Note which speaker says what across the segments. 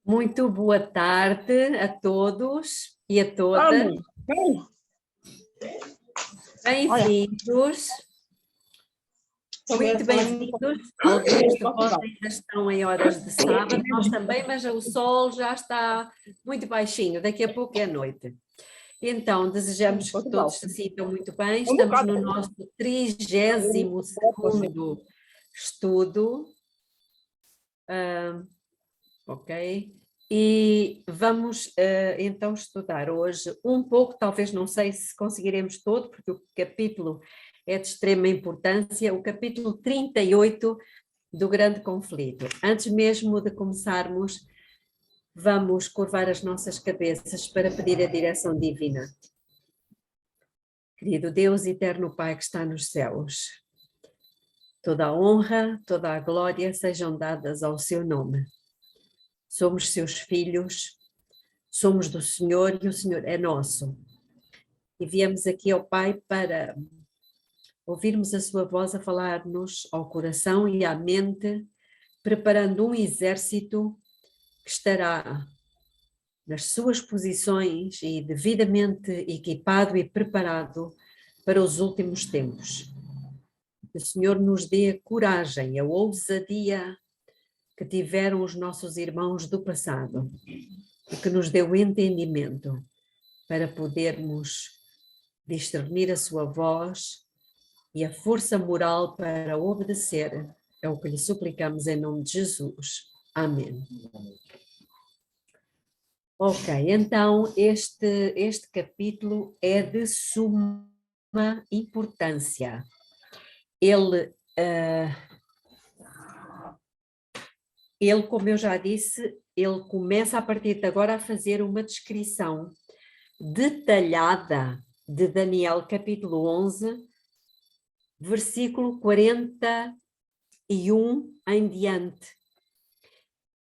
Speaker 1: Muito boa tarde a todos e a todas. Bem-vindos. Muito bem-vindos. Alguns de vós ainda estão em horas de sábado, nós também, mas o sol já está muito baixinho, daqui a pouco é noite. Então, desejamos que todos se sintam muito bem. Estamos no nosso 32º estudo. Ok? E vamos então estudar hoje um pouco, talvez não sei se conseguiremos todo, porque o capítulo é de extrema importância, o capítulo 38 do Grande Conflito. Antes mesmo de começarmos, vamos curvar as nossas cabeças para pedir a direção divina. Querido Deus, eterno Pai que está nos céus, toda a honra, toda a glória sejam dadas ao seu nome. Somos seus filhos, somos do Senhor e o Senhor é nosso. E viemos aqui ao Pai para ouvirmos a sua voz a falar-nos ao coração e à mente, preparando um exército que estará nas suas posições e devidamente equipado e preparado para os últimos tempos. Que o Senhor nos dê a coragem, a ousadia que tiveram os nossos irmãos do passado e que nos dê o entendimento para podermos discernir a sua voz e a força moral para obedecer. É o que lhe suplicamos em nome de Jesus. Amém. Ok, então este capítulo é de suma importância. Ele, como eu já disse, ele começa a partir de agora a fazer uma descrição detalhada de Daniel capítulo 11, versículo 41 em diante.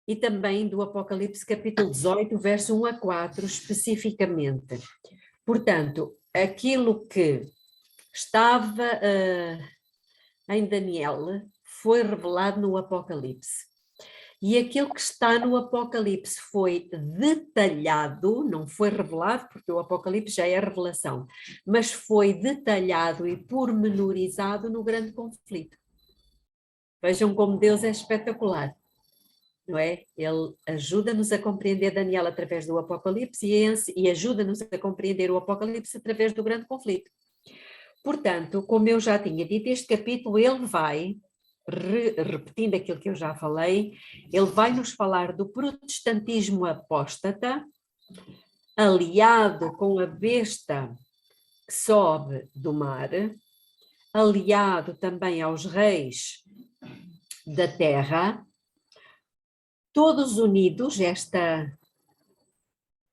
Speaker 1: E também do Apocalipse capítulo 18, verso 1 a 4, especificamente. Portanto, aquilo que estava em Daniel foi revelado no Apocalipse. E aquilo que está no Apocalipse foi detalhado, não foi revelado, porque o Apocalipse já é revelação, mas foi detalhado e pormenorizado no Grande Conflito. Vejam como Deus é espetacular, não é? Ele ajuda-nos a compreender Daniel através do Apocalipse e ajuda-nos a compreender o Apocalipse através do Grande Conflito. Portanto, como eu já tinha dito, este capítulo ele vai, repetindo aquilo que eu já falei, ele vai nos falar do protestantismo apóstata, aliado com a besta que sobe do mar, aliado também aos reis da terra, todos unidos, esta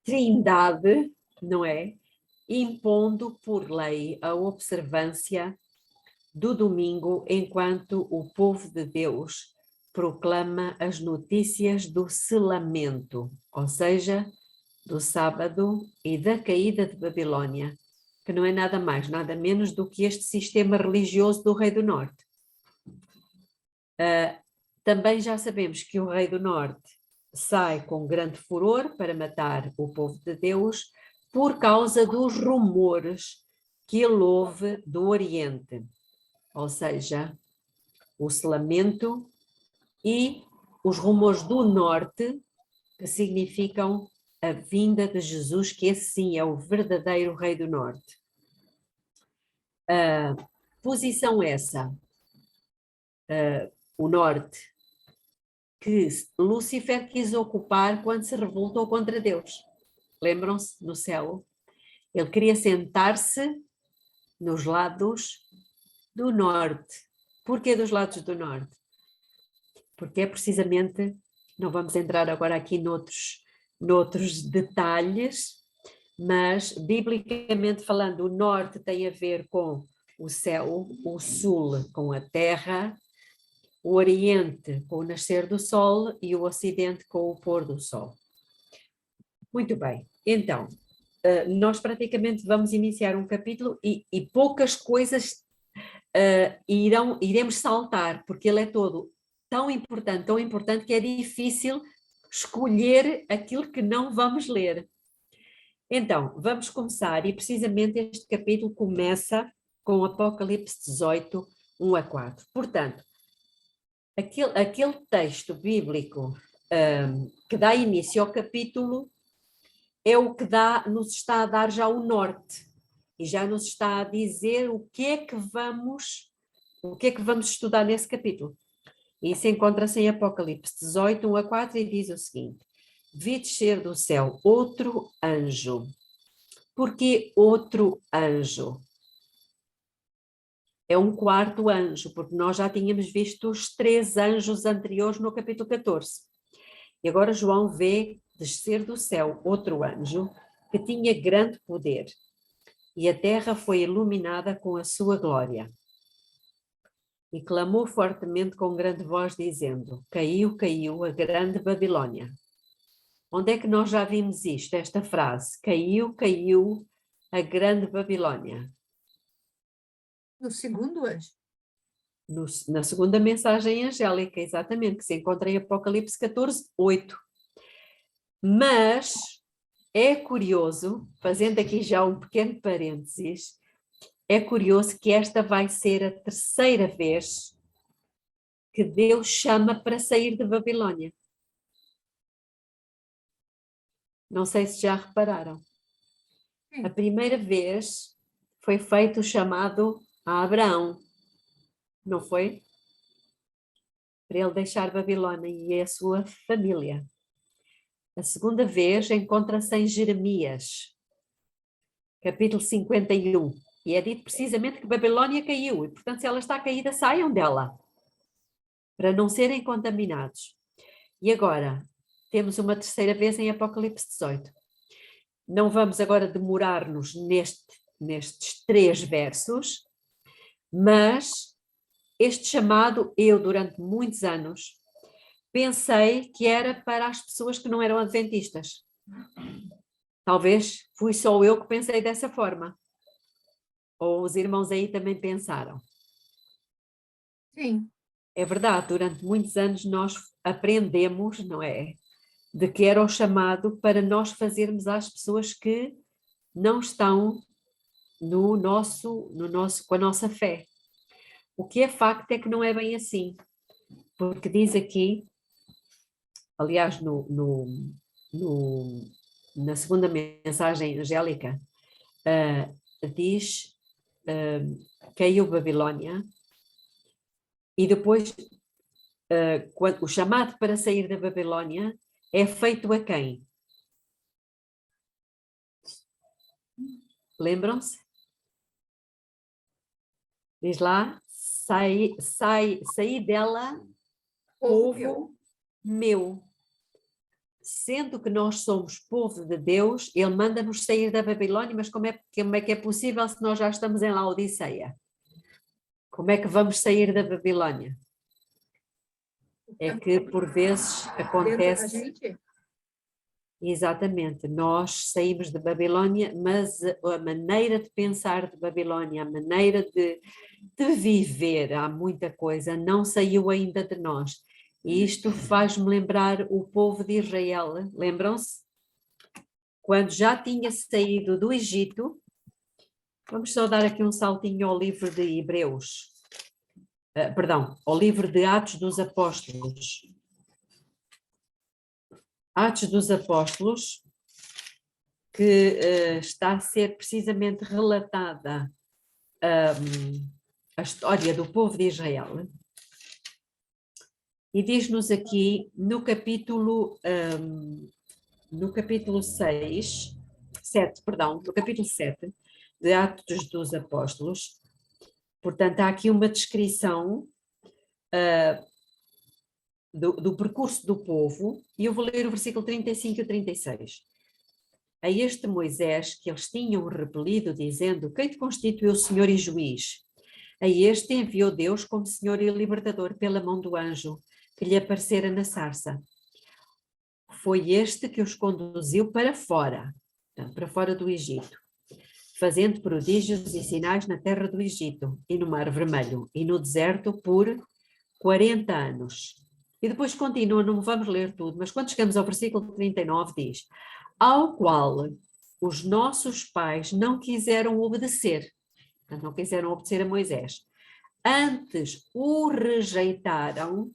Speaker 1: trindade, não é? Impondo por lei a observância do domingo, enquanto o povo de Deus proclama as notícias do selamento, ou seja, do sábado e da caída de Babilônia, que não é nada mais, nada menos do que este sistema religioso do Rei do Norte. Também já sabemos que o Rei do Norte sai com grande furor para matar o povo de Deus por causa dos rumores que ele ouve do Oriente, ou seja, o selamento e os rumores do Norte, que significam a vinda de Jesus, que esse sim é o verdadeiro Rei do Norte. Posição essa, o Norte, que Lúcifer quis ocupar quando se revoltou contra Deus. Lembram-se, no céu? Ele queria sentar-se nos lados do norte. Porquê dos lados do norte? Porque é precisamente, não vamos entrar agora aqui noutros detalhes, mas biblicamente falando, o norte tem a ver com o céu, o sul com a terra, o oriente com o nascer do sol e o ocidente com o pôr do sol. Muito bem, então, nós praticamente vamos iniciar um capítulo e poucas coisas iremos saltar, porque ele é todo tão importante que é difícil escolher aquilo que não vamos ler. Então, vamos começar, e precisamente este capítulo começa com Apocalipse 18, 1 a 4. Portanto, aquele texto bíblico que dá início ao capítulo é o que nos está a dar já o norte, e já nos está a dizer o que é que vamos estudar nesse capítulo. E isso encontra-se em Apocalipse 18, 1 a 4, e diz o seguinte: vi descer do céu outro anjo. Porquê outro anjo? É um quarto anjo, porque nós já tínhamos visto os 3 anjos anteriores no capítulo 14. E agora João vê descer do céu outro anjo que tinha grande poder, e a terra foi iluminada com a sua glória. E clamou fortemente com grande voz, dizendo: caiu, caiu a grande Babilônia. Onde é que nós já vimos isto, esta frase? Caiu, caiu a grande Babilônia.
Speaker 2: No segundo anjo.
Speaker 1: Na segunda mensagem angélica, exatamente, que se encontra em Apocalipse 14, 8. Mas é curioso, fazendo aqui já um pequeno parênteses, é curioso que esta vai ser a 3ª vez que Deus chama para sair de Babilônia. Não sei se já repararam. A primeira vez foi feito o chamado a Abraão, não foi? Para ele deixar Babilônia e a sua família. A segunda vez encontra-se em Jeremias, capítulo 51. E é dito precisamente que Babilônia caiu, e portanto, se ela está caída, saiam dela, para não serem contaminados. E agora, temos uma 3ª vez em Apocalipse 18. Não vamos agora demorar-nos nestes 3 versos, mas este chamado, eu durante muitos anos, pensei que era para as pessoas que não eram adventistas. Talvez fui só eu que pensei dessa forma. Ou os irmãos aí também pensaram.
Speaker 2: Sim.
Speaker 1: É verdade, durante muitos anos nós aprendemos, não é? De que era o chamado para nós fazermos às pessoas que não estão com a nossa fé. O que é facto é que não é bem assim, porque diz aqui, aliás, na segunda mensagem angélica, diz caiu Babilônia, e depois o chamado para sair da Babilônia é feito a quem? Lembram-se? Diz lá, saí dela, povo meu. Sendo que nós somos povo de Deus, ele manda-nos sair da Babilônia, mas como é que é possível se nós já estamos em Laodiceia? Como é que vamos sair da Babilônia? É que por vezes acontece... Exatamente, nós saímos de Babilônia, mas a maneira de pensar de Babilônia, a maneira de viver, há muita coisa, não saiu ainda de nós. E isto faz-me lembrar o povo de Israel, lembram-se? Quando já tinha saído do Egito, vamos só dar aqui um saltinho ao livro de Hebreus, ao livro de Atos dos Apóstolos. Atos dos Apóstolos, que está a ser precisamente relatada a história do povo de Israel. E diz-nos aqui no capítulo 7 de Atos dos Apóstolos, portanto há aqui uma descrição do percurso do povo, e eu vou ler o versículo 35 e 36. A este Moisés que eles tinham repelido, dizendo: quem te constituiu Senhor e juiz? A este enviou Deus como Senhor e libertador pela mão do anjo que lhe aparecera na sarça. Foi este que os conduziu para fora do Egito. fazendo prodígios e sinais na terra do Egito, e no Mar Vermelho, e no deserto por 40 anos. E depois continua, não vamos ler tudo, mas quando chegamos ao versículo 39 diz: ao qual os nossos pais não quiseram obedecer, portanto, não quiseram obedecer a Moisés, antes o rejeitaram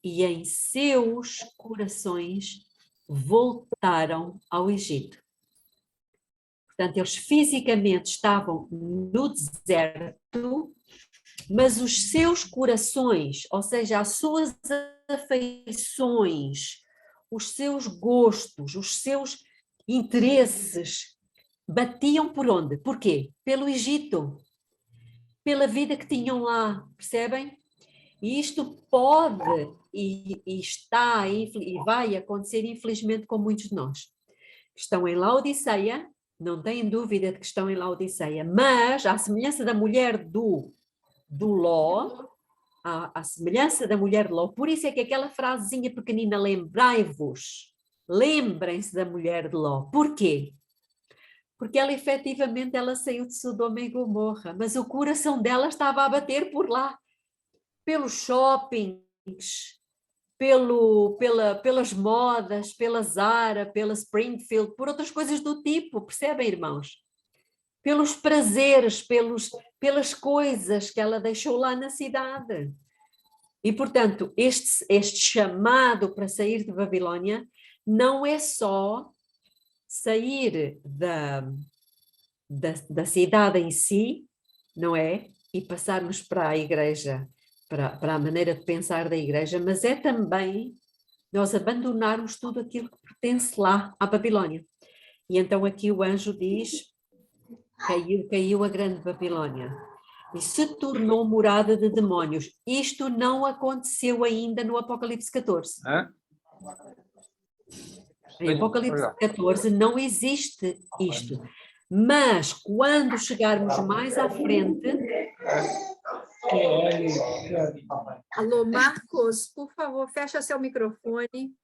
Speaker 1: e em seus corações voltaram ao Egito. Portanto, eles fisicamente estavam no deserto, mas os seus corações, ou seja, as suas afeições, os seus gostos, os seus interesses, batiam por onde? Por quê? Pelo Egito, pela vida que tinham lá, percebem? E isto pode e está e vai acontecer, infelizmente, com muitos de nós. Estão em Laodiceia, não têm dúvida de que estão em Laodiceia, mas, à semelhança da mulher do Ló, à semelhança da mulher de Ló, por isso é que aquela frasezinha pequenina, lembrai-vos, lembrem-se da mulher de Ló. Porquê? Porque ela efetivamente ela saiu de Sodoma e Gomorra, mas o coração dela estava a bater por lá, pelos shoppings, pelas modas, pela Zara, pela Springfield, por outras coisas do tipo, percebem, irmãos? Pelos prazeres, pelas coisas que ela deixou lá na cidade. E, portanto, este chamado para sair de Babilônia não é só sair da cidade em si, não é? E passarmos para a igreja, para a maneira de pensar da igreja, mas é também nós abandonarmos tudo aquilo que pertence lá à Babilônia. E então aqui o anjo diz, caiu a grande Babilônia e se tornou morada de demónios. Isto não aconteceu ainda no Apocalipse 14. Em Apocalipse 14 não existe isto. Mas quando chegarmos mais à frente...
Speaker 2: Alô, Marcos, por favor, fecha seu microfone.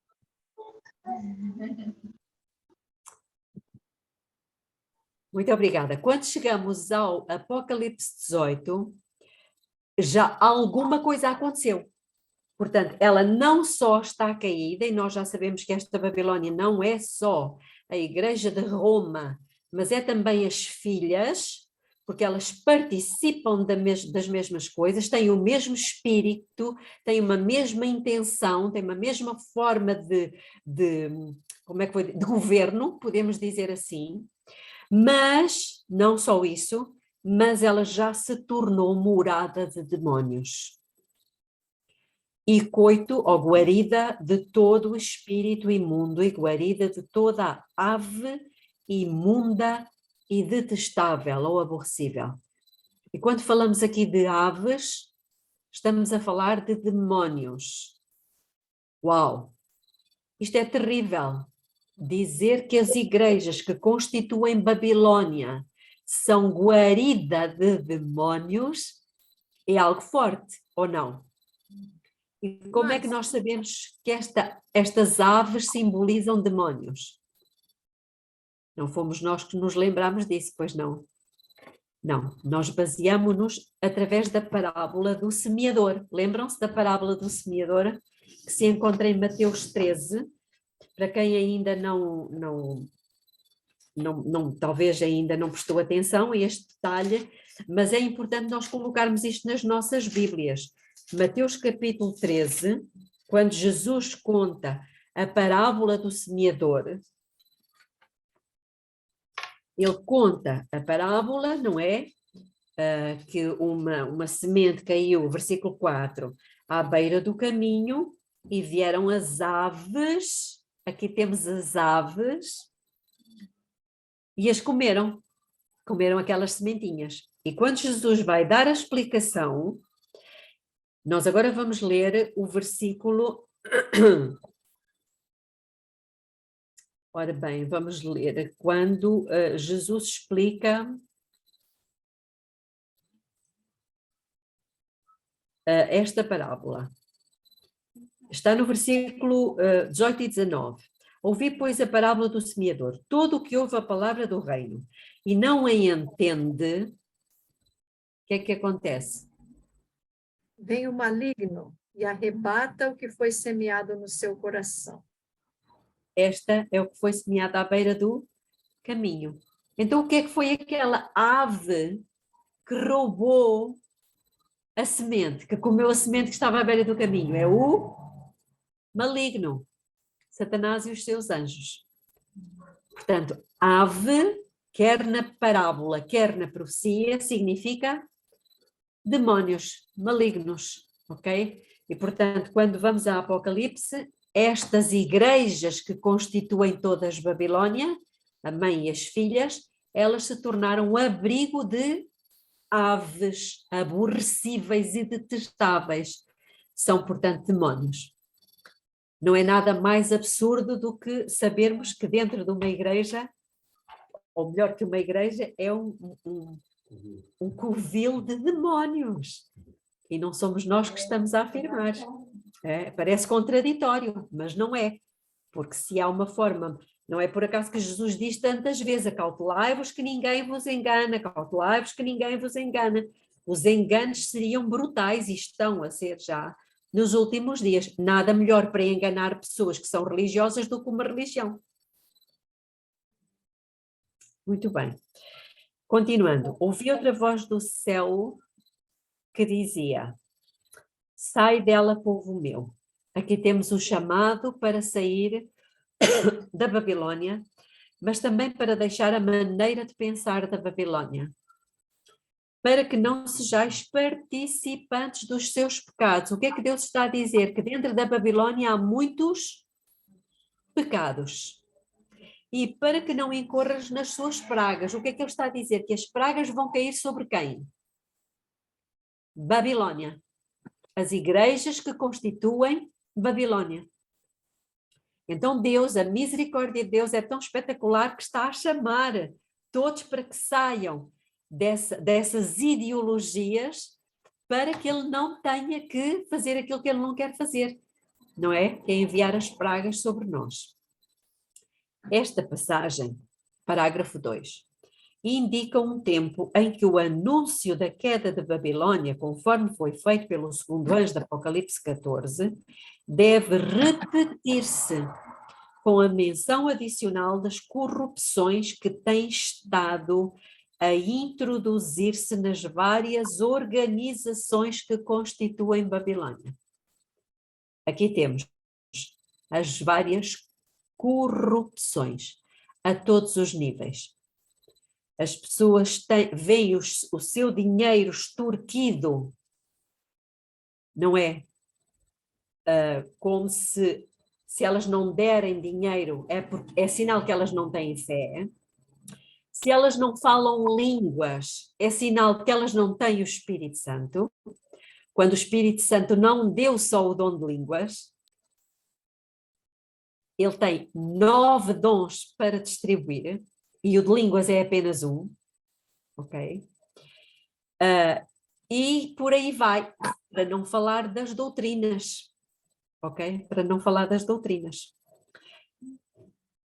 Speaker 1: Muito obrigada. Quando chegamos ao Apocalipse 18, já alguma coisa aconteceu. Portanto, ela não só está caída, e nós já sabemos que esta Babilônia não é só a Igreja de Roma, mas é também as filhas, porque elas participam das mesmas coisas, têm o mesmo espírito, têm uma mesma intenção, têm uma mesma forma como é que foi, de governo, podemos dizer assim, mas não só isso, mas ela já se tornou morada de demónios. E coito ou guarida de todo o espírito imundo e guarida de toda a ave imunda e detestável ou aborrecível. E quando falamos aqui de aves, estamos a falar de demónios. Uau! Isto é terrível. Dizer que as igrejas que constituem Babilônia são guarida de demónios é algo forte, ou não? E como é que nós sabemos que estas aves simbolizam demónios? Não fomos nós que nos lembramos disso, pois não? Não, nós baseamos-nos através da parábola do semeador. Lembram-se da parábola do semeador que se encontra em Mateus 13? Para quem ainda talvez ainda não prestou atenção a este detalhe, mas é importante nós colocarmos isto nas nossas Bíblias. Mateus capítulo 13, quando Jesus conta a parábola do semeador, ele conta a parábola, não é? Que uma semente caiu, versículo 4, à beira do caminho e vieram as aves, aqui temos as aves, e as comeram aquelas sementinhas. E quando Jesus vai dar a explicação, nós agora vamos ler o versículo... Ora bem, vamos ler quando Jesus explica esta parábola. Está no versículo 18 e 19. Ouvi, pois, a parábola do semeador. Todo o que ouve a palavra do reino e não a entende, o que é que acontece?
Speaker 2: Vem o maligno e arrebata o que foi semeado no seu coração.
Speaker 1: Esta é o que foi semeado à beira do caminho. Então, o que é que foi aquela ave que roubou a semente, que comeu a semente que estava à beira do caminho? É o maligno, Satanás e os seus anjos. Portanto, ave, quer na parábola, quer na profecia, significa demónios, malignos, ok? E, portanto, quando vamos a Apocalipse, estas igrejas que constituem todas Babilónia, a mãe e as filhas, elas se tornaram abrigo de aves aborrecíveis e detestáveis. São, portanto, demónios. Não é nada mais absurdo do que sabermos que dentro de uma igreja, ou melhor que uma igreja, é um covil de demónios. E não somos nós que estamos a afirmar. Parece contraditório, mas não é. Porque se há uma forma, não é por acaso que Jesus diz tantas vezes: acautelai-vos que ninguém vos engana, acautelai-vos que ninguém vos engana. Os enganos seriam brutais e estão a ser já nos últimos dias. Nada melhor para enganar pessoas que são religiosas do que uma religião. Muito bem. Continuando, ouvi outra voz do céu que dizia: sai dela, povo meu. Aqui temos o chamado para sair da Babilónia, mas também para deixar a maneira de pensar da Babilónia. Para que não sejais participantes dos seus pecados. O que é que Deus está a dizer? Que dentro da Babilónia há muitos pecados. E para que não incorras nas suas pragas. O que é que Ele está a dizer? Que as pragas vão cair sobre quem? Babilónia. As igrejas que constituem Babilónia. Então Deus, a misericórdia de Deus é tão espetacular que está a chamar todos para que saiam dessas ideologias, para que ele não tenha que fazer aquilo que ele não quer fazer, não é? Que é enviar as pragas sobre nós. Esta passagem, parágrafo 2, indica um tempo em que o anúncio da queda de Babilónia, conforme foi feito pelo segundo anjo de Apocalipse 14, deve repetir-se com a menção adicional das corrupções que têm estado a introduzir-se nas várias organizações que constituem Babilónia. Aqui temos as várias corrupções a todos os níveis. As pessoas veem o seu dinheiro extorquido, não é? Como se elas não derem dinheiro é sinal que elas não têm fé. Se elas não falam línguas, é sinal que elas não têm o Espírito Santo. Quando o Espírito Santo não deu só o dom de línguas, ele tem 9 dons para distribuir, e o de línguas é apenas um, ok? E por aí vai, para não falar das doutrinas, ok? Para não falar das doutrinas.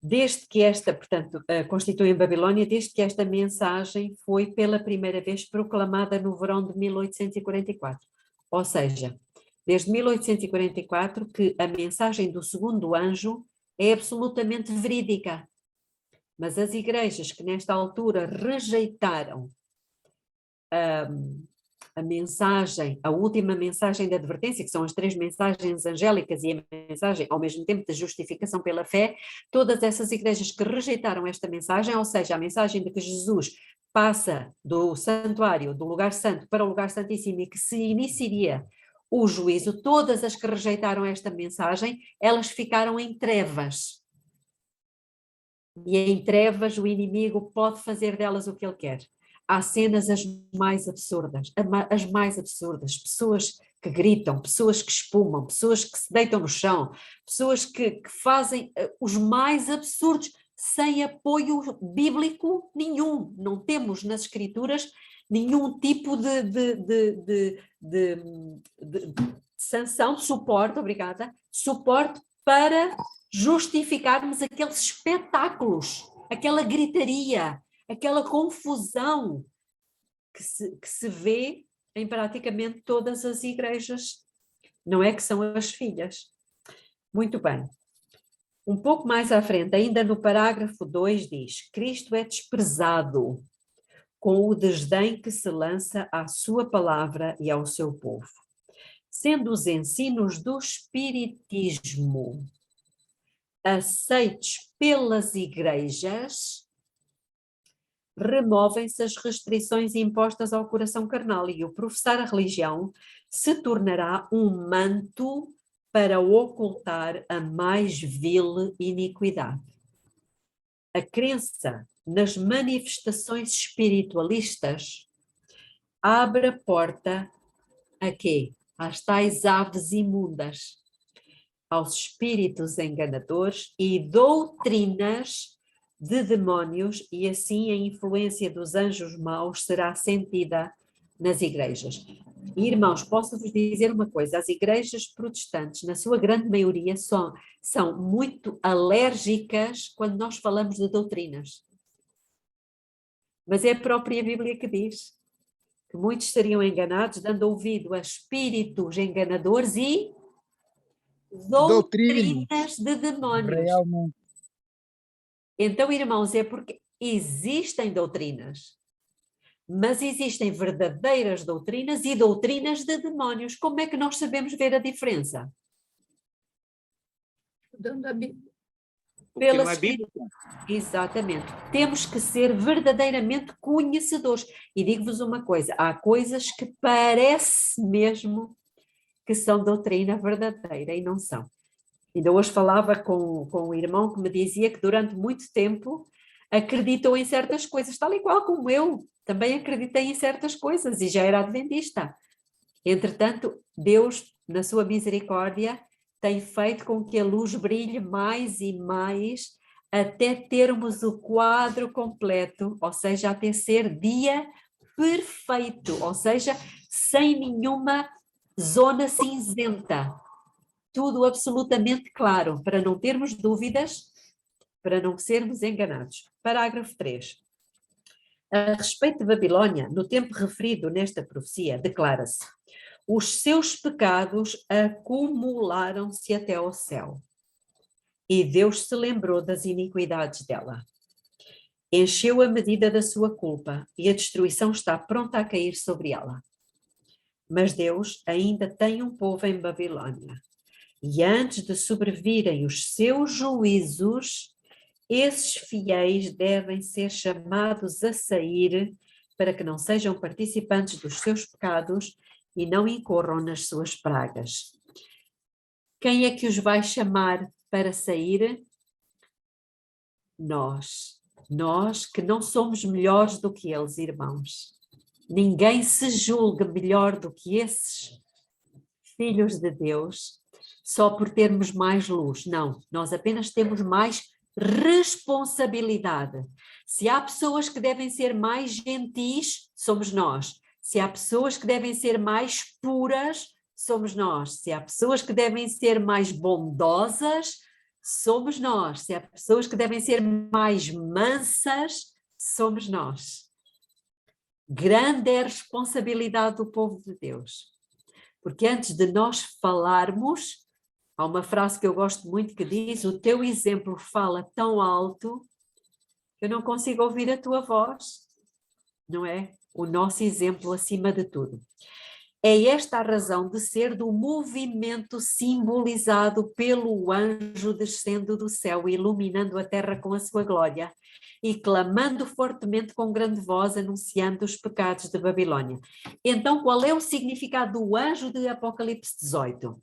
Speaker 1: Desde que esta, portanto, constitui Babilónia, desde que esta mensagem foi pela primeira vez proclamada no verão de 1844. Ou seja, desde 1844 que a mensagem do segundo anjo é absolutamente verídica. Mas as igrejas que nesta altura rejeitaram a mensagem, a última mensagem de advertência, que são as 3 mensagens angélicas e a mensagem ao mesmo tempo de justificação pela fé, todas essas igrejas que rejeitaram esta mensagem, ou seja, a mensagem de que Jesus passa do santuário, do lugar santo para o lugar santíssimo e que se iniciaria o juízo, todas as que rejeitaram esta mensagem, elas ficaram em trevas. E em trevas o inimigo pode fazer delas o que ele quer. Há cenas as mais absurdas, pessoas que gritam, pessoas que espumam, pessoas que se deitam no chão, pessoas que fazem os mais absurdos, sem apoio bíblico nenhum. Não temos nas escrituras nenhum tipo de sanção, de suporte, obrigada, suporte para justificarmos aqueles espetáculos, aquela gritaria, aquela confusão que se vê em praticamente todas as igrejas, não é que são as filhas. Muito bem. Um pouco mais à frente, ainda no parágrafo 2 diz: Cristo é desprezado com o desdém que se lança à sua palavra e ao seu povo. Sendo os ensinos do espiritismo aceitos pelas igrejas, removem-se as restrições impostas ao coração carnal e o professar a religião se tornará um manto para ocultar a mais vil iniquidade. A crença nas manifestações espiritualistas abre a porta a quê? Às tais aves imundas, aos espíritos enganadores e doutrinas de demónios, e assim a influência dos anjos maus será sentida nas igrejas. E, irmãos, posso-vos dizer uma coisa: as igrejas protestantes, na sua grande maioria, são muito alérgicas quando nós falamos de doutrinas. Mas é a própria Bíblia que diz que muitos seriam enganados, dando ouvido a espíritos enganadores e doutrinas de demónios.
Speaker 3: Realmente.
Speaker 1: Então, irmãos, é porque existem doutrinas, mas existem verdadeiras doutrinas e doutrinas de demónios. Como é que nós sabemos ver a diferença?
Speaker 2: Estudando a Bíblia.
Speaker 4: Porque não é bíblico.
Speaker 1: Exatamente. Temos que ser verdadeiramente conhecedores. E digo-vos uma coisa, há coisas que parece mesmo que são doutrina verdadeira e não são. Ainda hoje falava com um irmão que me dizia que durante muito tempo acreditou em certas coisas, tal e qual como eu também acreditei em certas coisas e já era adventista. Entretanto, Deus, na sua misericórdia, tem feito com que a luz brilhe mais e mais até termos o quadro completo, ou seja, até ser dia perfeito, ou seja, sem nenhuma zona cinzenta. Tudo absolutamente claro, para não termos dúvidas, para não sermos enganados. Parágrafo 3. A respeito de Babilônia, no tempo referido nesta profecia, declara-se: os seus pecados acumularam-se até ao céu, e Deus se lembrou das iniquidades dela. Encheu a medida da sua culpa, e a destruição está pronta a cair sobre ela. Mas Deus ainda tem um povo em Babilônia. E antes de sobrevirem os seus juízos, esses fiéis devem ser chamados a sair para que não sejam participantes dos seus pecados e não incorram nas suas pragas. Quem é que os vai chamar para sair? Nós. Nós que não somos melhores do que eles, irmãos. Ninguém se julga melhor do que esses filhos de Deus só por termos mais luz. Não, nós apenas temos mais responsabilidade. Se há pessoas que devem ser mais gentis, somos nós. Se há pessoas que devem ser mais puras, somos nós. Se há pessoas que devem ser mais bondosas, somos nós. Se há pessoas que devem ser mais mansas, somos nós. Grande é a responsabilidade do povo de Deus. Porque antes de nós falarmos, há uma frase que eu gosto muito que diz: o teu exemplo fala tão alto que eu não consigo ouvir a tua voz. Não é? O nosso exemplo acima de tudo. É esta a razão de ser do movimento simbolizado pelo anjo descendo do céu, iluminando a terra com a sua glória e clamando fortemente com grande voz, anunciando os pecados de Babilônia. Então, qual é o significado do anjo de Apocalipse 18?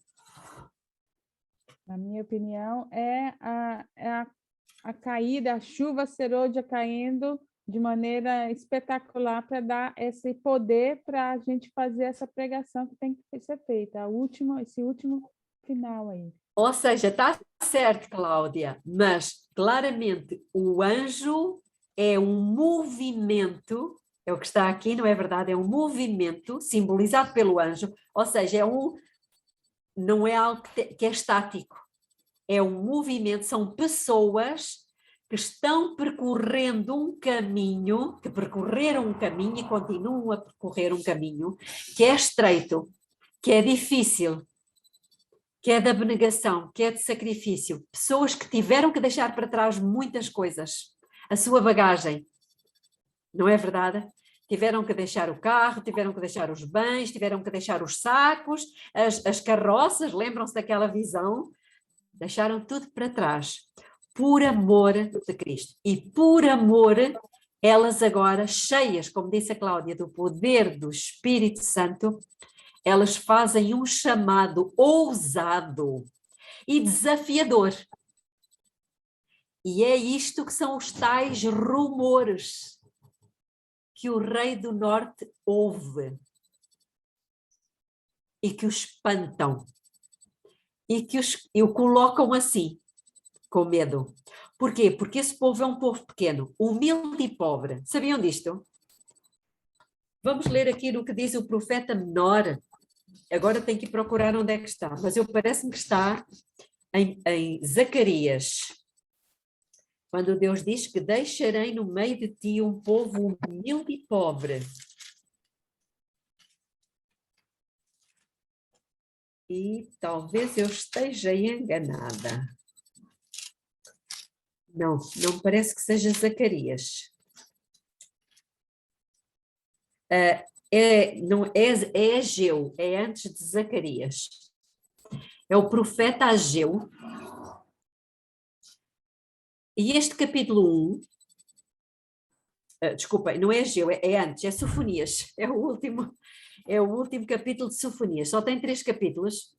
Speaker 3: Na minha opinião, é a caída, a chuva serôdia caindo de maneira espetacular para dar esse poder para a gente fazer essa pregação que tem que ser feita, esse último final aí.
Speaker 1: Ou seja, está certo, Cláudia, mas claramente o anjo é um movimento, é o que está aqui, não é verdade? É um movimento simbolizado pelo anjo, ou seja, não é algo que é estático. é um movimento, são pessoas que estão percorrendo um caminho, que percorreram um caminho e continuam a percorrer um caminho que é estreito, que é difícil, que é de abnegação, que é de sacrifício. Pessoas que tiveram que deixar para trás muitas coisas, a sua bagagem, não é verdade? Tiveram que deixar o carro, tiveram que deixar os bens, tiveram que deixar os sacos, as carroças, lembram-se daquela visão? Deixaram tudo para trás, por amor de Cristo. E por amor, elas agora, cheias, como disse a Cláudia, do poder do Espírito Santo, elas fazem um chamado ousado e desafiador. E é isto que são os tais rumores que o rei do norte ouve e que o espantam e que o colocam assim, com medo. Porquê? Porque esse povo é um povo pequeno, humilde e pobre. Sabiam disto? Vamos ler aqui o que diz o profeta menor. Agora tenho que procurar onde é que está, mas parece-me que está em Zacarias, quando Deus diz que deixarei no meio de ti um povo humilde e pobre. E talvez eu esteja enganada. Não, não parece que seja Zacarias. É Ageu, é antes de Zacarias. É o profeta Ageu. E este capítulo 1, desculpa, não é Ageu, é antes, é Sofonias, é o último capítulo de Sofonias, só tem 3 capítulos.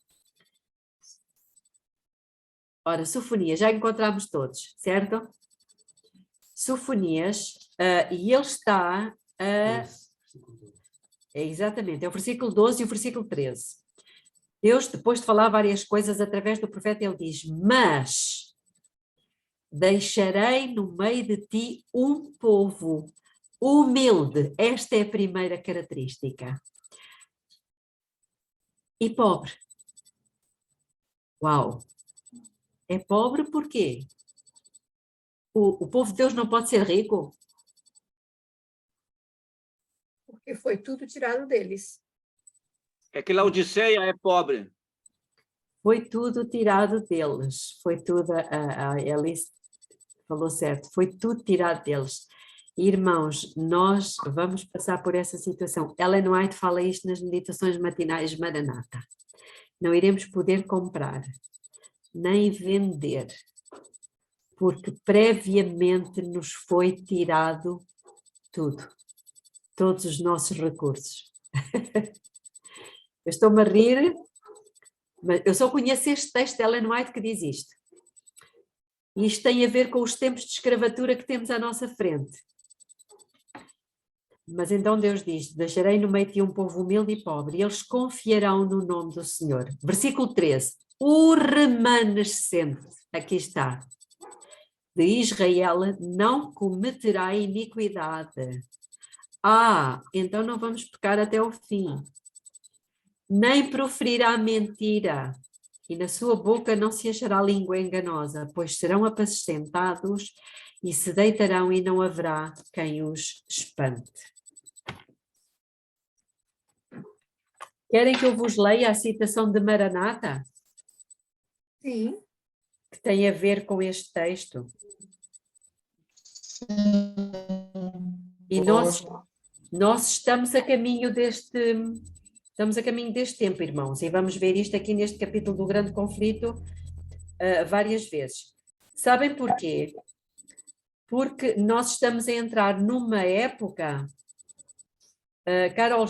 Speaker 1: Ora, Sofonias, já encontramos todos, certo? Sofonias, e ele está... exatamente, é o versículo 12 e o versículo 13. Deus, depois de falar várias coisas através do profeta, ele diz, mas deixarei no meio de ti um povo humilde. Esta é a primeira característica. E pobre. Uau! É pobre por quê? O povo de Deus não pode ser rico?
Speaker 2: Porque foi tudo tirado deles.
Speaker 4: É que Laodiceia é pobre.
Speaker 1: Foi tudo tirado deles. Foi tudo, a Alice falou certo, foi tudo tirado deles. Irmãos, nós vamos passar por essa situação. Ellen White fala isto nas meditações matinais Maranata. Não iremos poder comprar, nem vender, porque previamente nos foi tirado tudo, todos os nossos recursos. Eu estou-me a rir, mas eu só conheço este texto de Ellen White que diz isto. E isto tem a ver com os tempos de escravatura que temos à nossa frente. Mas então Deus diz, deixarei no meio de ti um povo humilde e pobre, e eles confiarão no nome do Senhor. Versículo 13. O remanescente, aqui está, de Israel não cometerá iniquidade. Então não vamos pecar até o fim. Nem proferirá mentira, e na sua boca não se achará língua enganosa, pois serão apacentados e se deitarão e não haverá quem os espante. Querem que eu vos leia a citação de Maranata?
Speaker 2: Sim.
Speaker 1: Que tem a ver com este texto. E nós estamos a caminho deste tempo, irmãos, e vamos ver isto aqui neste capítulo do Grande Conflito várias vezes. Sabem porquê? Porque nós estamos a entrar numa época... Carol,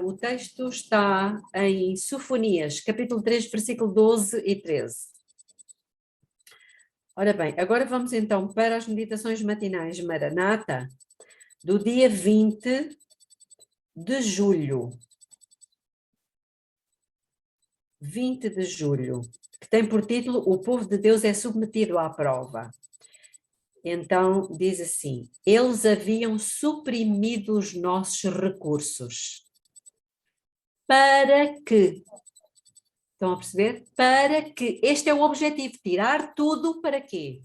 Speaker 1: o texto está em Sofonias, capítulo 3, versículo 12 e 13. Ora bem, agora vamos então para as meditações matinais Maranata, do dia 20 de julho. 20 de julho, que tem por título O povo de Deus é submetido à prova. Então, diz assim, eles haviam suprimido os nossos recursos para que Estão a perceber? Para que, este é o objetivo, tirar tudo para quê?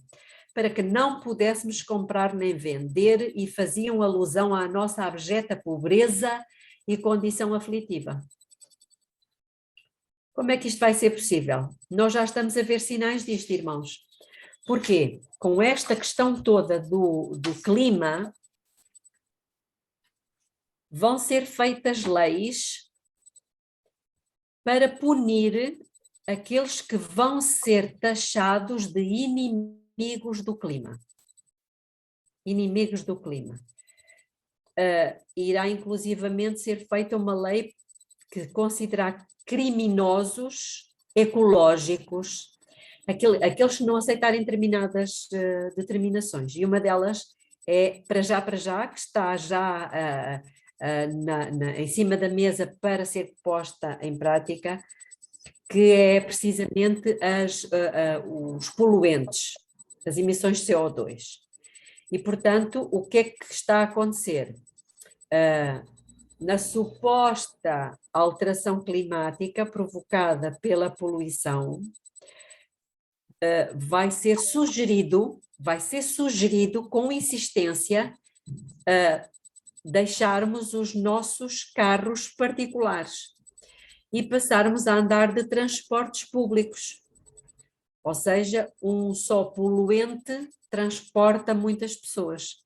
Speaker 1: Para que não pudéssemos comprar nem vender, e faziam alusão à nossa abjeta pobreza e condição aflitiva. Como é que isto vai ser possível? Nós já estamos a ver sinais disto, irmãos. Porquê? Com esta questão toda do clima, vão ser feitas leis para punir aqueles que vão ser taxados de inimigos do clima. Inimigos do clima. Irá inclusivamente ser feita uma lei que considerar criminosos ecológicos, aqueles que não aceitarem determinadas determinações. E uma delas é, para já, que está já em cima da mesa para ser posta em prática, que é precisamente os poluentes, as emissões de CO2. E, portanto, o que é que está a acontecer? Na suposta alteração climática provocada pela poluição, vai ser sugerido com insistência deixarmos os nossos carros particulares e passarmos a andar de transportes públicos. Ou seja, um só poluente transporta muitas pessoas.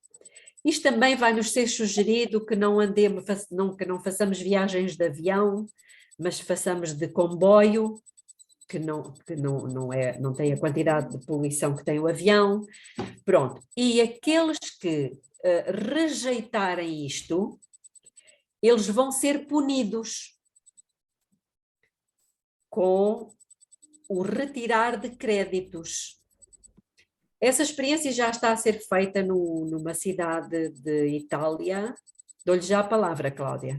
Speaker 1: Isto também vai nos ser sugerido que não façamos viagens de avião, mas façamos de comboio, que não tem a quantidade de poluição que tem o avião. Pronto. E aqueles que rejeitarem isto, eles vão ser punidos com o retirar de créditos. Essa experiência já está a ser feita numa cidade de Itália. Dou-lhe já a palavra, Cláudia.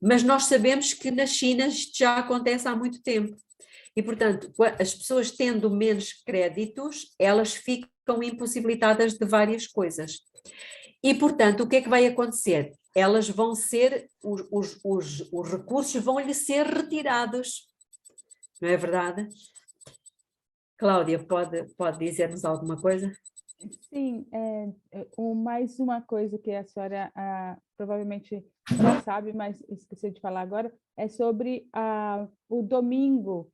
Speaker 1: Mas nós sabemos que na China isto já acontece há muito tempo. E, portanto, as pessoas tendo menos créditos, elas ficam impossibilitadas de várias coisas. E, portanto, o que é que vai acontecer? Elas vão ser, os recursos vão-lhe ser retirados. Não é verdade? Cláudia, pode dizer-nos alguma coisa?
Speaker 3: Sim, mais uma coisa que a senhora provavelmente já sabe, mas esqueci de falar agora, é sobre o domingo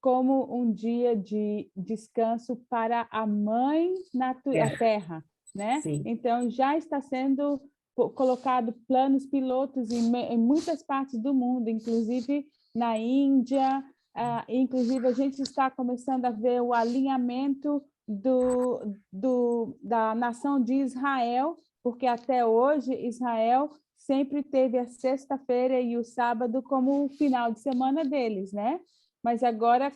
Speaker 3: como um dia de descanso para a mãe a terra, né?
Speaker 1: Sim.
Speaker 3: Então, já está sendo colocado planos pilotos em muitas partes do mundo, inclusive na Índia. Inclusive, a gente está começando a ver o alinhamento da nação de Israel, porque até hoje Israel sempre teve a sexta-feira e o sábado como o final de semana deles, né? Mas agora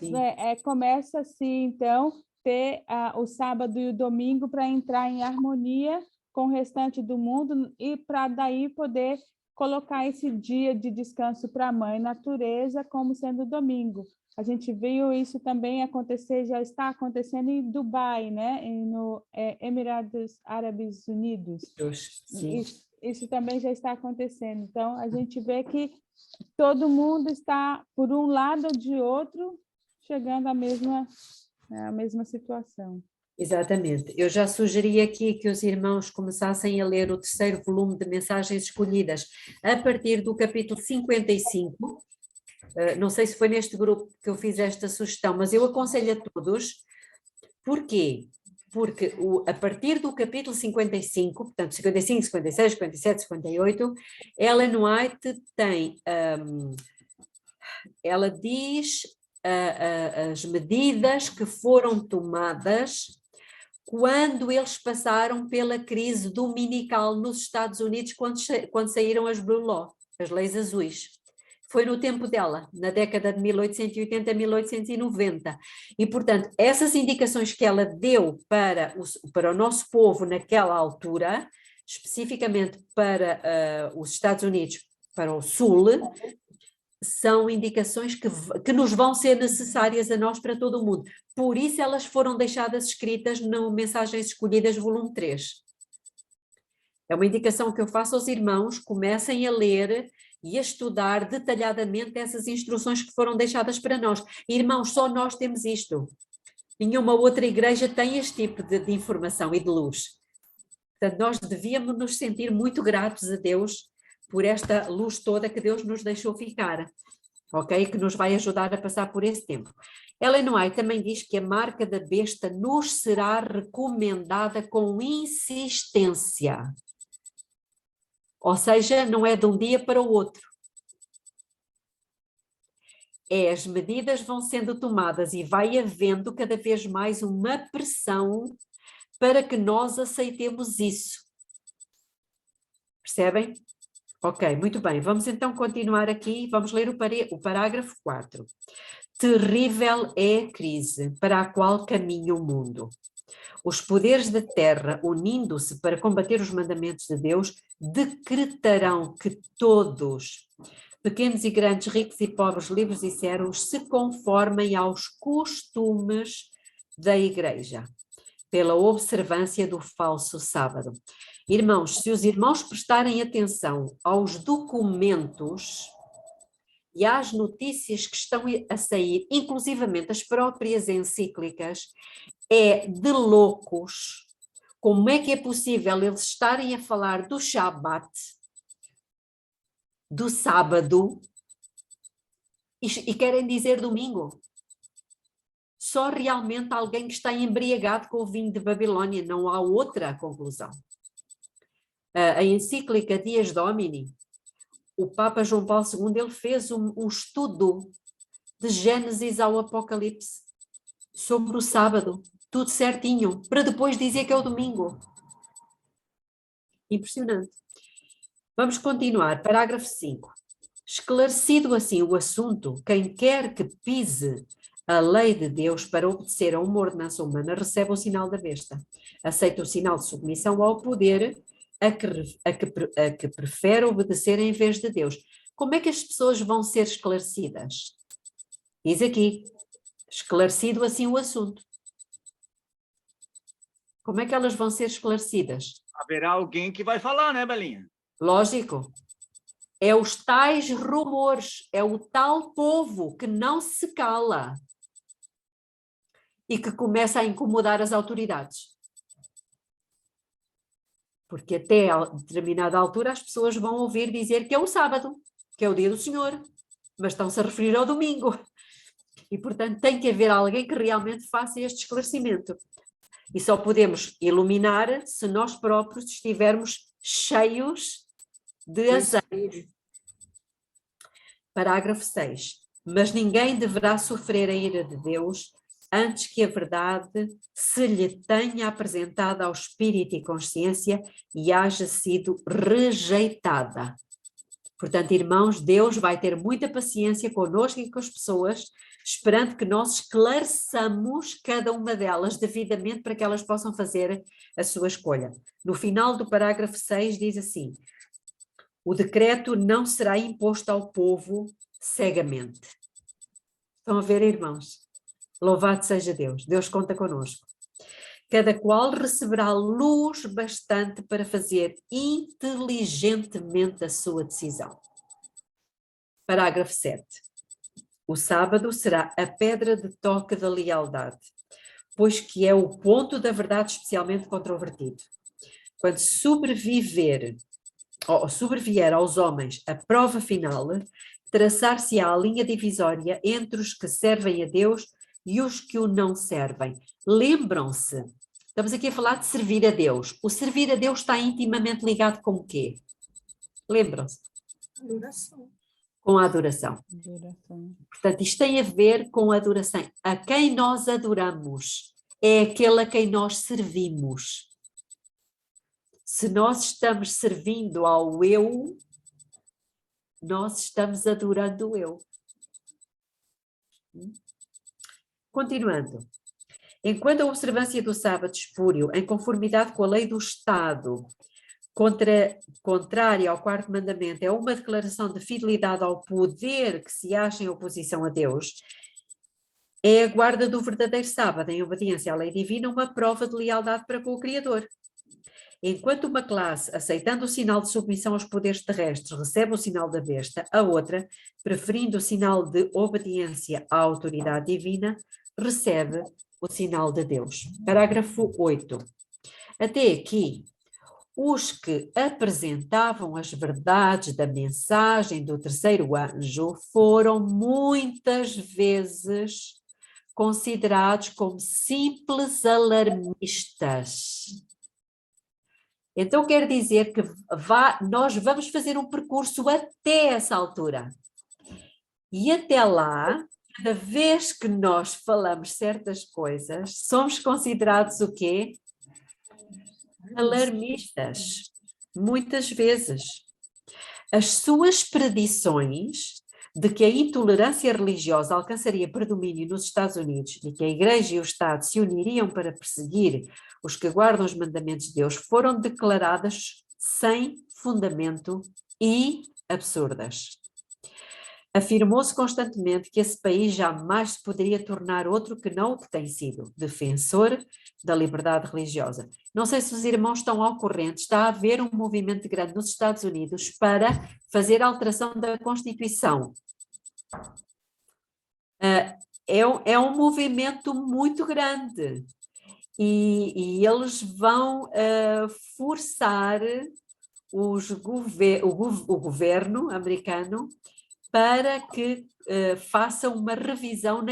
Speaker 3: começa-se, então, ter o sábado e o domingo para entrar em harmonia com o restante do mundo e para daí poder colocar esse dia de descanso para a mãe natureza como sendo domingo. A gente viu isso também acontecer, já está acontecendo em Dubai, né? No Emirados Árabes Unidos.
Speaker 1: Sim.
Speaker 3: Isso também já está acontecendo. Então, a gente vê que todo mundo está, por um lado ou de outro, chegando à mesma situação.
Speaker 1: Exatamente. Eu já sugeri aqui que os irmãos começassem a ler o terceiro volume de Mensagens Escolhidas a partir do capítulo 55. Não sei se foi neste grupo que eu fiz esta sugestão, mas eu aconselho a todos. Porquê? Porque a partir do capítulo 55, portanto 55, 56, 57, 58, Ellen White tem, ela diz as medidas que foram tomadas quando eles passaram pela crise dominical nos Estados Unidos, quando saíram as Blue Law, as leis azuis. Foi no tempo dela, na década de 1880 a 1890. E, portanto, essas indicações que ela deu para o nosso povo naquela altura, especificamente para os Estados Unidos, para o Sul, são indicações que nos vão ser necessárias a nós para todo o mundo. Por isso elas foram deixadas escritas no Mensagens Escolhidas, volume 3. É uma indicação que eu faço aos irmãos, comecem a ler e a estudar detalhadamente essas instruções que foram deixadas para nós. Irmãos, só nós temos isto. Nenhuma outra igreja tem este tipo de informação e de luz. Portanto, nós devíamos nos sentir muito gratos a Deus por esta luz toda que Deus nos deixou ficar, ok? Que nos vai ajudar a passar por esse tempo. Ellen White também diz que a marca da besta nos será recomendada com insistência. Ou seja, não é de um dia para o outro. As medidas vão sendo tomadas e vai havendo cada vez mais uma pressão para que nós aceitemos isso. Percebem? Ok, muito bem. Vamos então continuar aqui. Vamos ler o parágrafo 4. Terrível é a crise para a qual caminha o mundo. Os poderes da terra, unindo-se para combater os mandamentos de Deus, decretarão que todos, pequenos e grandes, ricos e pobres, livres e servos, se conformem aos costumes da igreja, pela observância do falso sábado. Irmãos, se os irmãos prestarem atenção aos documentos e às notícias que estão a sair, inclusivamente as próprias encíclicas, é de loucos. Como é que é possível eles estarem a falar do Shabat, do sábado, e querem dizer domingo? Só realmente alguém que está embriagado com o vinho de Babilônia, não há outra conclusão. A encíclica Dies Domini, o Papa João Paulo II, ele fez um estudo de Gênesis ao Apocalipse sobre o sábado, tudo certinho, para depois dizer que é o domingo. Impressionante. Vamos continuar, parágrafo 5. Esclarecido assim o assunto, quem quer que pise a lei de Deus para obedecer a uma ordenança humana recebe o sinal da besta. Aceita o sinal de submissão ao poder a que prefere obedecer em vez de Deus. Como é que as pessoas vão ser esclarecidas? Diz aqui, esclarecido assim o assunto. Como é que elas vão ser esclarecidas?
Speaker 4: Haverá alguém que vai falar, né, Belinha?
Speaker 1: Lógico. É os tais rumores, é o tal povo que não se cala e que começa a incomodar as autoridades. Porque até a determinada altura as pessoas vão ouvir dizer que é o sábado, que é o dia do Senhor, mas estão-se a referir ao domingo. E, portanto, tem que haver alguém que realmente faça este esclarecimento. E só podemos iluminar se nós próprios estivermos cheios de azeite. Parágrafo 6. Mas ninguém deverá sofrer a ira de Deus antes que a verdade se lhe tenha apresentado ao espírito e consciência e haja sido rejeitada. Portanto, irmãos, Deus vai ter muita paciência connosco e com as pessoas, esperando que nós esclareçamos cada uma delas devidamente para que elas possam fazer a sua escolha. No final do parágrafo 6 diz assim: o decreto não será imposto ao povo cegamente. Estão a ver, irmãos? Louvado seja Deus. Deus conta connosco. Cada qual receberá luz bastante para fazer inteligentemente a sua decisão. Parágrafo 7. O sábado será a pedra de toque da lealdade, pois que é o ponto da verdade especialmente controvertido. Quando sobrevier aos homens a prova final, traçar-se-á a linha divisória entre os que servem a Deus e os que o não servem. Lembram-se, estamos aqui a falar de servir a Deus. O servir a Deus está intimamente ligado com o quê? Lembram-se?
Speaker 2: Adoração.
Speaker 1: Com a adoração. Portanto, isto tem a ver com a adoração. A quem nós adoramos é aquele a quem nós servimos. Se nós estamos servindo ao eu, nós estamos adorando o eu. Continuando. Enquanto a observância do sábado espúrio, em conformidade com a lei do Estado, contrária ao quarto mandamento, é uma declaração de fidelidade ao poder que se acha em oposição a Deus, é a guarda do verdadeiro sábado, em obediência à lei divina, uma prova de lealdade para com o Criador. Enquanto uma classe, aceitando o sinal de submissão aos poderes terrestres, recebe o sinal da besta, a outra, preferindo o sinal de obediência à autoridade divina, recebe o sinal de Deus. Parágrafo 8. Até aqui, os que apresentavam as verdades da mensagem do terceiro anjo foram muitas vezes considerados como simples alarmistas. Então quer dizer que nós vamos fazer um percurso até essa altura. E até lá, cada vez que nós falamos certas coisas, somos considerados o quê? Alarmistas. Muitas vezes. As suas predições de que a intolerância religiosa alcançaria predomínio nos Estados Unidos e que a Igreja e o Estado se uniriam para perseguir os que guardam os mandamentos de Deus foram declaradas sem fundamento e absurdas. Afirmou-se constantemente que esse país jamais se poderia tornar outro que não o que tem sido, defensor da liberdade religiosa. Não sei se os irmãos estão ao corrente, está a haver um movimento grande nos Estados Unidos para fazer a alteração da Constituição. É um movimento muito grande e eles vão forçar o governo americano para que façam uma revisão,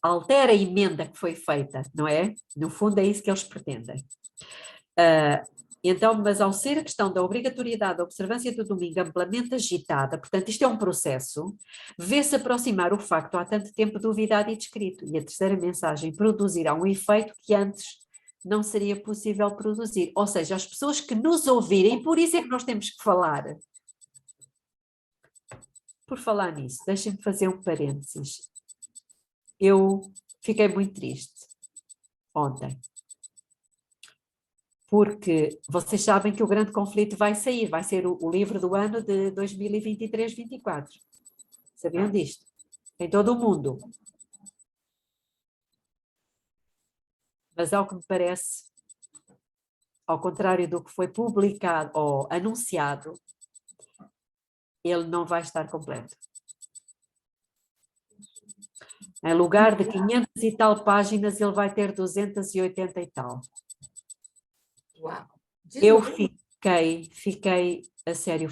Speaker 1: altera a emenda que foi feita, não é? No fundo é isso que eles pretendem. Então, mas ao ser a questão da obrigatoriedade da observância do domingo amplamente agitada, portanto isto é um processo, vê-se aproximar o facto há tanto tempo duvidado e descrito, e a terceira mensagem produzirá um efeito que antes não seria possível produzir. Ou seja, as pessoas que nos ouvirem, por isso é que nós temos que falar. Por falar nisso, deixem-me fazer um parênteses. Eu fiquei muito triste ontem, porque vocês sabem que o grande conflito vai sair, vai ser o livro do ano de 2023-24. Sabiam disto? Em todo o mundo. Mas ao que me parece, ao contrário do que foi publicado ou anunciado, ele não vai estar completo. Em lugar de 500 e tal páginas, ele vai ter 280 e tal.
Speaker 2: Uau!
Speaker 1: Eu fiquei, a sério,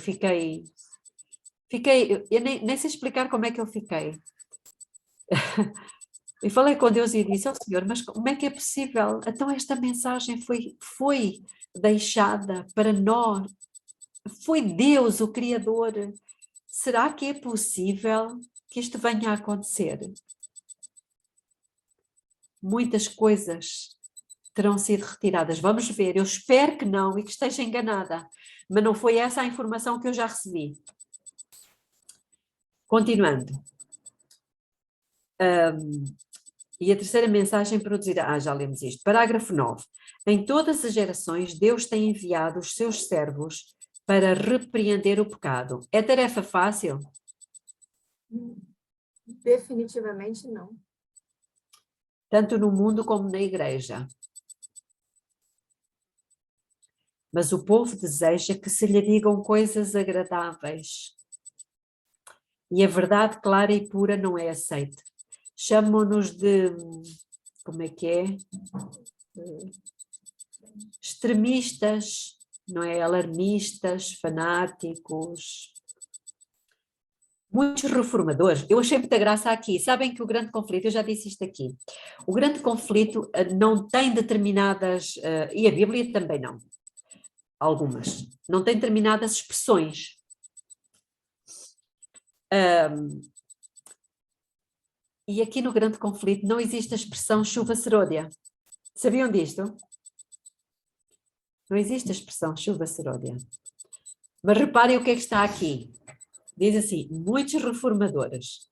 Speaker 1: eu nem sei explicar como é que eu fiquei. E falei com Deus e disse, Senhor, mas como é que é possível? Então esta mensagem foi deixada para nós. Foi Deus o Criador. Será que é possível que isto venha a acontecer? Muitas coisas terão sido retiradas. Vamos ver, eu espero que não e que esteja enganada. Mas não foi essa a informação que eu já recebi. Continuando. E a terceira mensagem produzirá... já lemos isto. Parágrafo 9. Em todas as gerações, Deus tem enviado os seus servos para repreender o pecado. É tarefa fácil?
Speaker 2: Definitivamente não.
Speaker 1: Tanto no mundo como na igreja. Mas o povo deseja que se lhe digam coisas agradáveis. E a verdade clara e pura não é aceita. Chamam-nos de... como é que é? Extremistas, não é? Alarmistas, fanáticos. Muitos reformadores. Eu achei muita graça aqui. Sabem que o grande conflito, eu já disse isto aqui, o grande conflito não tem determinadas, e a Bíblia também não, algumas, não tem determinadas expressões. E aqui no grande conflito não existe a expressão chuva serôdia. Sabiam disto? Não existe a expressão chuva serôdia. Mas reparem o que é que está aqui. Diz assim, muitos reformadores,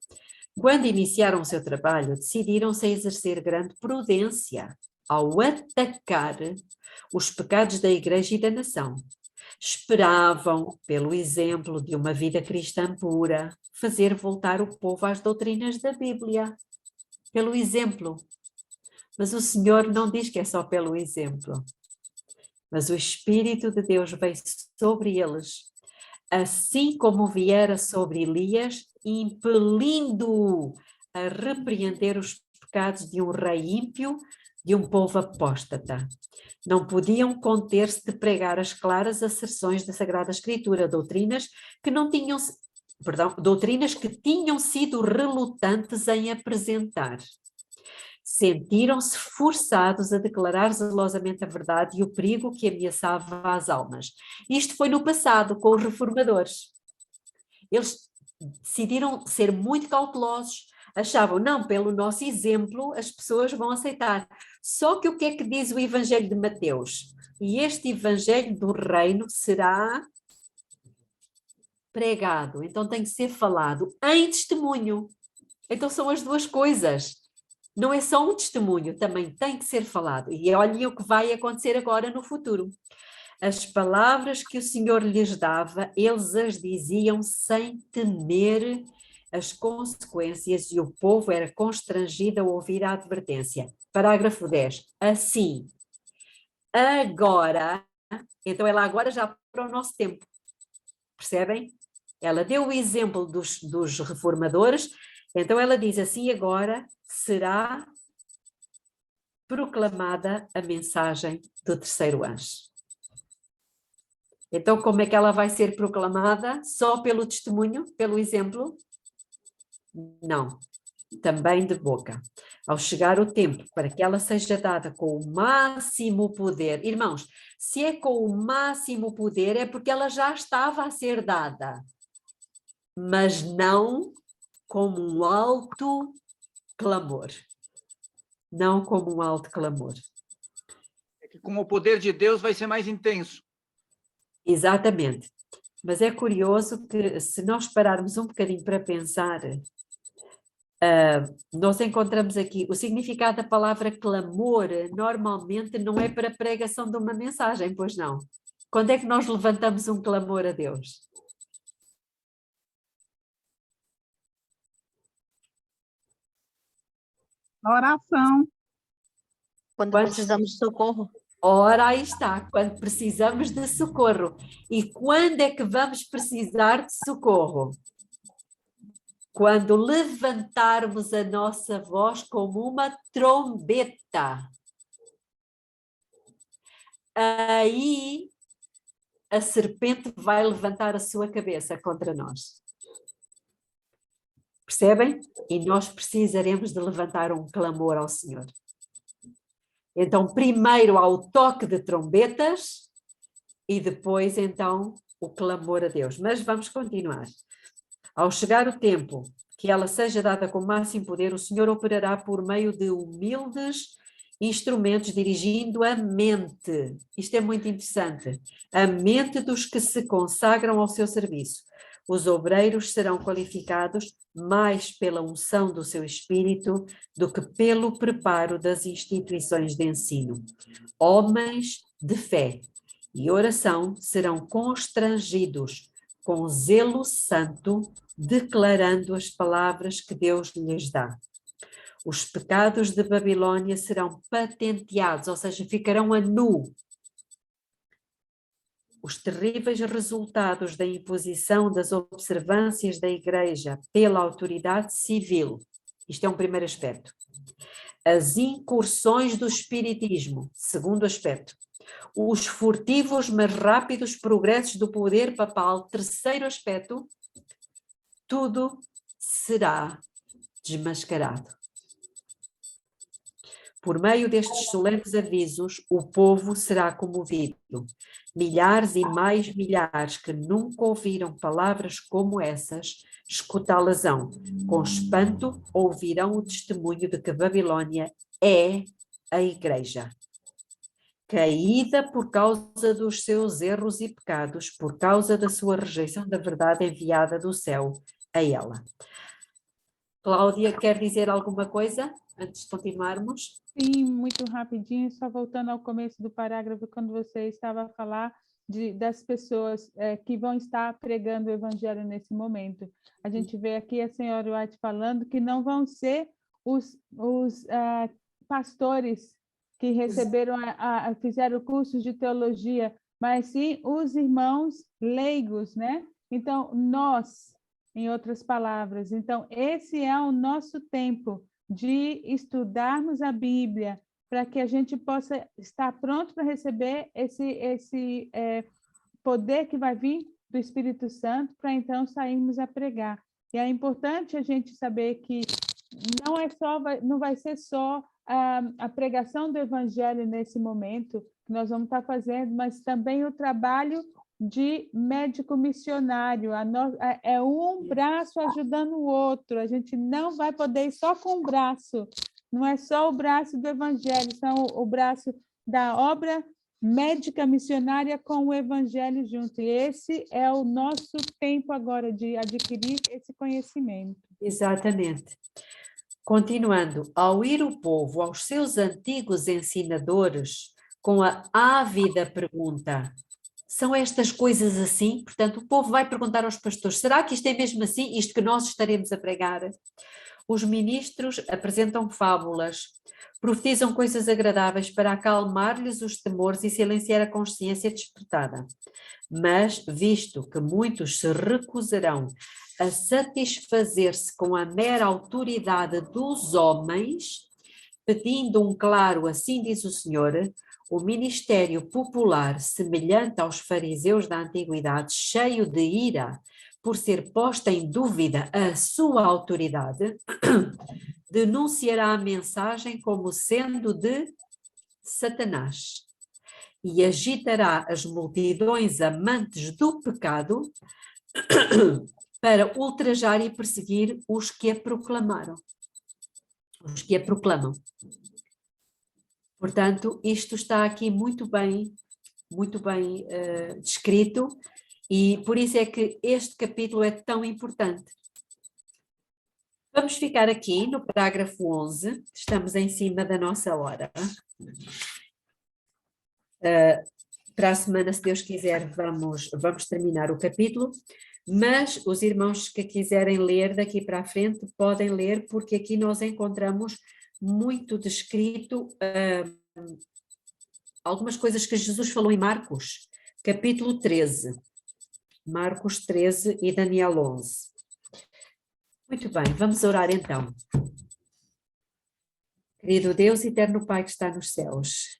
Speaker 1: quando iniciaram o seu trabalho, decidiram-se a exercer grande prudência ao atacar os pecados da Igreja e da nação. Esperavam, pelo exemplo de uma vida cristã pura, fazer voltar o povo às doutrinas da Bíblia. Pelo exemplo. Mas o Senhor não diz que é só pelo exemplo. mas o Espírito de Deus veio sobre eles, assim como viera sobre Elias, impelindo-o a repreender os pecados de um rei ímpio, de um povo apóstata. Não podiam conter-se de pregar as claras asserções da Sagrada Escritura, doutrinas que tinham sido relutantes em apresentar. Sentiram-se forçados a declarar zelosamente a verdade e o perigo que ameaçava as almas. Isto foi no passado, com os reformadores. Eles decidiram ser muito cautelosos, achavam, não, pelo nosso exemplo as pessoas vão aceitar. Só que o que é que diz o Evangelho de Mateus? E este Evangelho do Reino será pregado, então tem que ser falado em testemunho. Então são as duas coisas. Não é só um testemunho, também tem que ser falado. E olhem o que vai acontecer agora no futuro. As palavras que o Senhor lhes dava, eles as diziam sem temer as consequências e o povo era constrangido a ouvir a advertência. Parágrafo 10. Assim, agora, então ela agora já para o nosso tempo. Percebem? Ela deu o exemplo dos reformadores, então ela diz assim agora será proclamada a mensagem do terceiro anjo. Então, como é que ela vai ser proclamada? Só pelo testemunho, pelo exemplo? Não, também de boca. Ao chegar o tempo para que ela seja dada com o máximo poder, irmãos, se é com o máximo poder é porque ela já estava a ser dada, mas não como um alto clamor. Não como um alto clamor.
Speaker 4: É que com o poder de Deus vai ser mais intenso.
Speaker 1: Exatamente. Mas é curioso que, se nós pararmos um bocadinho para pensar, nós encontramos aqui o significado da palavra clamor, normalmente não é para a pregação de uma mensagem, pois não. Quando é que nós levantamos um clamor a Deus?
Speaker 5: Oração.
Speaker 6: Quando precisamos de socorro.
Speaker 1: Ora, aí está, quando precisamos de socorro. E quando é que vamos precisar de socorro? Quando levantarmos a nossa voz como uma trombeta. Aí a serpente vai levantar a sua cabeça contra nós. Percebem? E nós precisaremos de levantar um clamor ao Senhor. Então, primeiro há o toque de trombetas e depois, então, o clamor a Deus. Mas vamos continuar. Ao chegar o tempo que ela seja dada com máximo poder, o Senhor operará por meio de humildes instrumentos, dirigindo a mente. Isto é muito interessante. A mente dos que se consagram ao seu serviço. Os obreiros serão qualificados mais pela unção do seu espírito do que pelo preparo das instituições de ensino. Homens de fé e oração serão constrangidos com zelo santo, declarando as palavras que Deus lhes dá. Os pecados de Babilônia serão patenteados, ou seja, ficarão a nu. Os terríveis resultados da imposição das observâncias da Igreja pela autoridade civil, isto é um primeiro aspecto. As incursões do espiritismo, segundo aspecto. Os furtivos, mas rápidos progressos do poder papal, terceiro aspecto. Tudo será desmascarado. Por meio destes solenes avisos, o povo será comovido. Milhares e mais milhares que nunca ouviram palavras como essas, escutá-las-ão. Com espanto, ouvirão o testemunho de que Babilônia é a Igreja. Caída por causa dos seus erros e pecados, por causa da sua rejeição da verdade enviada do céu a ela. Cláudia, quer dizer alguma coisa antes de continuarmos?
Speaker 3: Sim, muito rapidinho, só voltando ao começo do parágrafo, quando você estava a falar das pessoas que vão estar pregando o evangelho nesse momento. A gente vê aqui a senhora White falando que não vão ser os pastores que receberam, fizeram cursos de teologia, mas sim os irmãos leigos, né? Então, nós, em outras palavras, então esse é o nosso tempo de estudarmos a Bíblia, para que a gente possa estar pronto para receber esse poder que vai vir do Espírito Santo, para então sairmos a pregar. E é importante a gente saber que não vai ser só a pregação do Evangelho nesse momento que nós vamos estar fazendo, mas também o trabalho de médico missionário. É um braço ajudando o outro. A gente não vai poder ir só com o braço. Não é só o braço do Evangelho, são o braço da obra médica missionária com o Evangelho junto. E esse é o nosso tempo agora de adquirir esse conhecimento.
Speaker 1: Exatamente. Continuando, ao ir o povo aos seus antigos ensinadores com a ávida pergunta: são estas coisas assim? Portanto, o povo vai perguntar aos pastores: será que isto é mesmo assim? Isto que nós estaremos a pregar? Os ministros apresentam fábulas, profetizam coisas agradáveis para acalmar-lhes os temores e silenciar a consciência despertada. Mas, visto que muitos se recusarão a satisfazer-se com a mera autoridade dos homens, pedindo um claro assim diz o Senhor, o ministério popular, semelhante aos fariseus da antiguidade, cheio de ira, por ser posta em dúvida a sua autoridade, denunciará a mensagem como sendo de Satanás e agitará as multidões amantes do pecado para ultrajar e perseguir os que a proclamaram, os que a proclamam. Portanto, isto está aqui muito bem descrito, e por isso é que este capítulo é tão importante. Vamos ficar aqui no parágrafo 11, estamos em cima da nossa hora. Para a semana, se Deus quiser, vamos terminar o capítulo, mas os irmãos que quiserem ler daqui para a frente podem ler, porque aqui nós encontramos muito descrito algumas coisas que Jesus falou em Marcos, capítulo 13. Marcos 13 e Daniel 11. Muito bem, vamos orar então. Querido Deus, eterno Pai que está nos céus,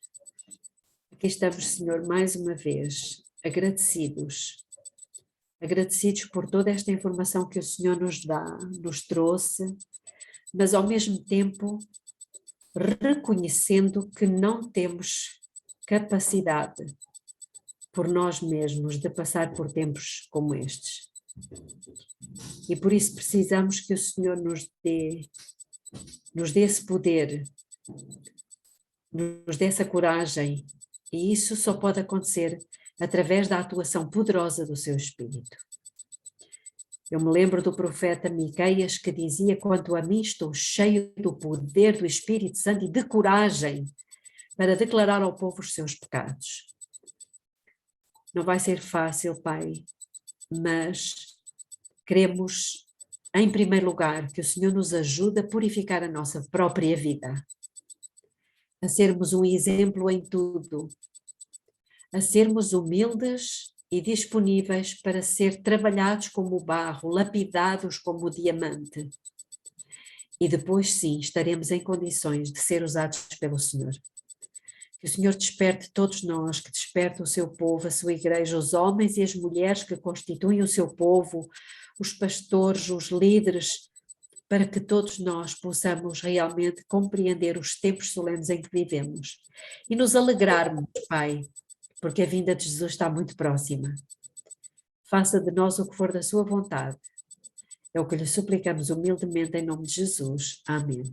Speaker 1: aqui estamos, Senhor, mais uma vez, agradecidos por toda esta informação que o Senhor nos trouxe, mas ao mesmo tempo reconhecendo que não temos capacidade por nós mesmos de passar por tempos como estes. E por isso precisamos que o Senhor nos dê esse poder, nos dê essa coragem, e isso só pode acontecer através da atuação poderosa do seu Espírito. Eu me lembro do profeta Miqueias que dizia: quanto a mim, estou cheio do poder do Espírito Santo e de coragem para declarar ao povo os seus pecados. Não vai ser fácil, Pai, mas queremos, em primeiro lugar, que o Senhor nos ajude a purificar a nossa própria vida, a sermos um exemplo em tudo, a sermos humildes e disponíveis para ser trabalhados como o barro, lapidados como o diamante. E depois, sim, estaremos em condições de ser usados pelo Senhor. Que o Senhor desperte todos nós, que desperte o seu povo, a sua igreja, os homens e as mulheres que constituem o seu povo, os pastores, os líderes, para que todos nós possamos realmente compreender os tempos solenes em que vivemos e nos alegrarmos, Pai, porque a vinda de Jesus está muito próxima. Faça de nós o que for da sua vontade. É o que lhe suplicamos humildemente em nome de Jesus. Amém.